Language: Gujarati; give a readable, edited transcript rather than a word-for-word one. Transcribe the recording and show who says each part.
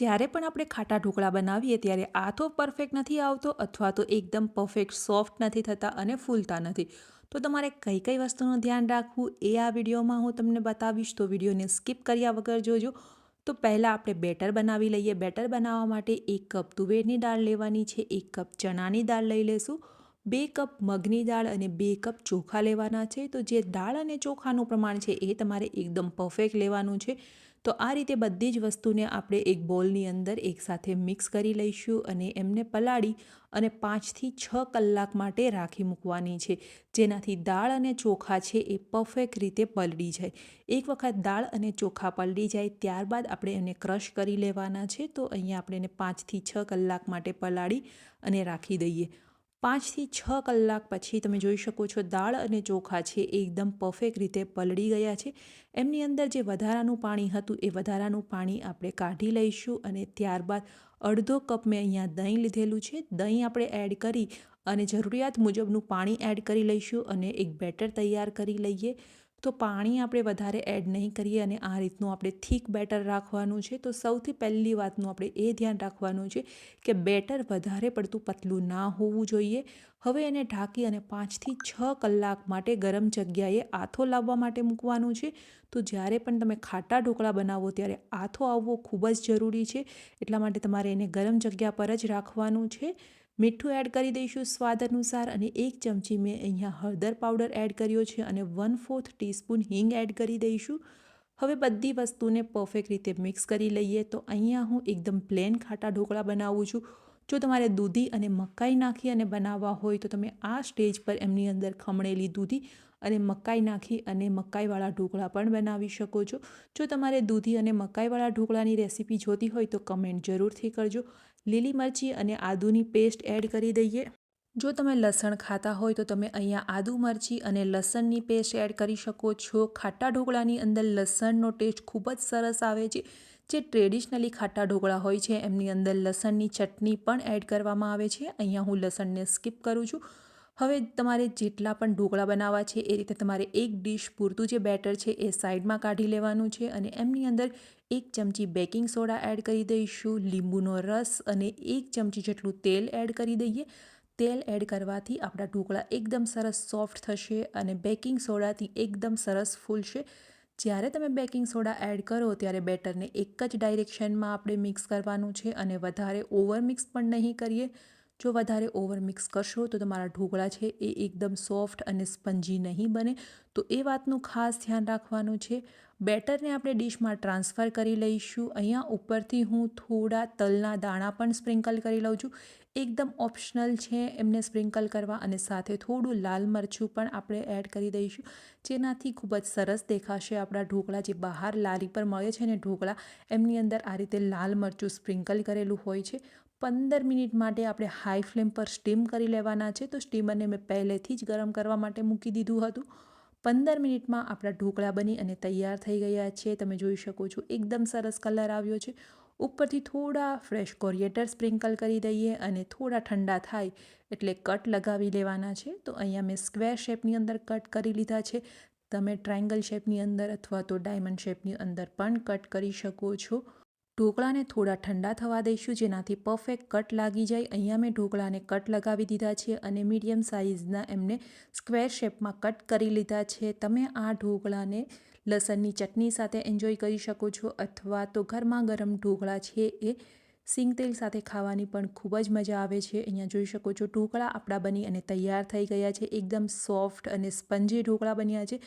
Speaker 1: જ્યારે પણ આપણે ખાટા ઢોકળા બનાવીએ ત્યારે આ તો પરફેક્ટ નથી આવતો અથવા તો એકદમ પરફેક્ટ સોફ્ટ નથી થતા અને ફૂલતા નથી. તો તમારે કઈ કઈ વસ્તુનું ધ્યાન રાખવું એ આ વિડીયોમાં હું તમને બતાવીશ. તો વિડીયોને સ્કીપ કર્યા વગર જોજો. તો પહેલાં આપણે બેટર બનાવી લઈએ. બેટર બનાવવા માટે 1 કપ તુવેરની દાળ લેવાની છે, 1 કપ ચણાની દાળ લઈ લેશું, 2 કપ મગની દાળ અને 2 કપ ચોખા લેવાના છે. તો જે દાળ અને ચોખાનું પ્રમાણ છે એ તમારે એકદમ પરફેક્ટ લેવાનું છે. તો આ રીતે બધી જ વસ્તુને આપણે એક બોલની અંદર એકસાથે મિક્સ કરી લઈશું અને એમને પલાળી અને 5થી 6 કલાક માટે રાખી મૂકવાની છે, જેનાથી દાળ અને ચોખા છે એ પરફેક્ટ રીતે પલળી જાય. એક વખત દાળ અને ચોખા પલળી જાય ત્યારબાદ આપણે એને ક્રશ કરી લેવાના છે. તો અહીંયા આપણે એને 5થી 6 કલાક માટે પલાળી અને રાખી દઈએ. 5થી 6 કલાક પછી તમે જોઈ શકો છો દાળ અને ચોખા છે એ એકદમ પરફેક્ટ રીતે પલળી ગયા છે. એમની અંદર જે વધારાનું પાણી હતું એ વધારાનું પાણી આપણે કાઢી લઈશું અને ત્યારબાદ અડધો કપ મેં અહીંયા દહીં લીધેલું છે. દહીં આપણે એડ કરી અને જરૂરિયાત મુજબનું પાણી એડ કરી લઈશું અને એક બેટર તૈયાર કરી લઈએ. તો પાણી આપણે વધારે એડ નહીં કરીએ અને આ રીતનું આપણે થીક બેટર રાખવાનું છે. તો સૌથી પહેલી વાતનું આપણે એ ધ્યાન રાખવાનું છે કે બેટર વધારે પડતું પતલું ના હોવું જોઈએ. હવે એને ઢાંકી અને 5થી 6 કલાક માટે ગરમ જગ્યાએ આથો લાવવા માટે મૂકવાનું છે. તો જ્યારે પણ તમે ખાટા ઢોકળા બનાવો ત્યારે આથો આવવો ખૂબ જ જરૂરી છે. એટલા માટે તમારે એને ગરમ જગ્યા પર જ રાખવાનું છે. મીઠું એડ કરી દઈશું સ્વાદ અનુસાર અને 1 ચમચી મેં અહીંયા હળદર પાવડર એડ કર્યો છે અને 1/4 ટીસ્પૂન હિંગ એડ કરી દઈશું. હવે બધી વસ્તુને પરફેક્ટ રીતે મિક્સ કરી લઈએ. તો અહીંયા હું એકદમ પ્લેન ખાટા ઢોકળા બનાવું છું. જો તમારે દૂધી અને મકાઈ નાખી અને બનાવવા હોય તો તમે આ સ્ટેજ પર એમની અંદર ખમણેલી દૂધી અને મકાઈ નાખી અને મકાઈવાળા ઢોકળા પણ બનાવી શકો છો. જો તમારે દૂધી અને મકાઈવાળા ઢોકળાની રેસીપી જોતી હોય તો કમેન્ટ જરૂરથી કરજો. લીલી મરચી અને આદુની પેસ્ટ એડ કરી દઈએ. જો તમે લસણ ખાતા હોય તો તમે અહીંયા આદુ મરચી અને લસણની પેસ્ટ એડ કરી શકો છો. ખાટા ઢોકળાની અંદર લસણનો ટેસ્ટ ખૂબ જ સરસ આવે છે. જે ટ્રેડિશનલી ખાટા ઢોકળા હોય છે એમની અંદર લસણની ચટણી પણ એડ કરવામાં આવે છે. અહીંયા હું લસણને સ્કીપ કરું છું. હવે તમારે જેટલા પણ ઢોકળા બનાવવા છે એ રીતે તમારે એક ડીશ પૂરતું જે બેટર છે એ સાઈડમાં કાઢી લેવાનું છે અને એમની અંદર 1 ચમચી બેકિંગ સોડા એડ કરી દઈશું, લીંબુનો રસ અને 1 ચમચી જેટલું તેલ એડ કરી દઈએ. તેલ એડ કરવાથી આપણા ઢોકળા એકદમ સરસ સોફ્ટ થશે અને બેકિંગ સોડાથી એકદમ સરસ ફૂલશે. જ્યારે તમે બેકિંગ સોડા એડ કરો ત્યારે બેટરને એક જ ડાયરેક્શનમાં આપણે મિક્સ કરવાનું છે અને વધારે ઓવર મિક્સ પણ નહીં કરીએ. જો વધારે ઓવર મિક્સ કરશો તો તમારા ઢોકળા છે એ એકદમ સોફ્ટ અને સ્પંજી નહીં બને. તો એ વાતનું ખાસ ધ્યાન રાખવાનું છે. બેટરને આપણે ડીશમાં ટ્રાન્સફર કરી લઈશું. અહીંયા ઉપરથી હું થોડા તલના દાણા પણ સ્પ્રિંકલ કરી લઉં છું. એકદમ ઓપ્શનલ છે એમને સ્પ્રિંકલ કરવા અને સાથે થોડું લાલ મરચું પણ આપણે એડ કરી દઈશું, જેનાથી ખૂબ જ સરસ દેખાશે આપણા ઢોકળા. જે બહાર લારી પર મળે છે ને ઢોકળા, એમની અંદર આ રીતે લાલ મરચું સ્પ્રિંકલ કરેલું હોય છે. 15 મિનિટ માટે આપણે હાઈ ફ્લેમ પર સ્ટીમ કરી લેવાના છે. તો સ્ટીમરને મેં પહેલેથી જ ગરમ કરવા માટે મૂકી દીધું હતું. 15 મિનિટમાં આપણા ઢોકળા બની અને તૈયાર થઈ ગયા છે. તમે જોઈ શકો છો એકદમ સરસ કલર આવ્યો છે. ઉપરથી થોડા ફ્રેશ કોરિએન્ડર સ્પ્રિંકલ કરી દઈએ અને થોડા ઠંડા થાય એટલે કટ લગાવી લેવાના છે. તો અહીંયા મેં સ્ક્વેર શેપની અંદર કટ કરી લીધા છે. તમે ટ્રાયંગલ શેપની અંદર અથવા તો ડાયમંડ શેપની અંદર પણ કટ કરી શકો છો. ઢોકળાને થોડા ઠંડા થવા દઈશું જેનાથી પરફેક્ટ કટ લાગી જાય. અહીંયા મેં ઢોકળાને કટ લગાવી દીધા છે અને મીડિયમ સાઇઝના એમને સ્ક્વેર શેપમાં કટ કરી લીધા છે. તમે આ ઢોકળાને લસણની ચટણી સાથે એન્જોય કરી શકો છો અથવા તો ગરમા ગરમ ઢોકળા છે એ સિંગ તેલ સાથે ખાવાની પણ ખૂબ જ મજા આવે છે. અહીંયા જોઈ શકો છો ઢોકળા આપણા બની અને તૈયાર થઈ ગયા છે. એકદમ સોફ્ટ અને સ્પંજી ઢોકળા બન્યા છે.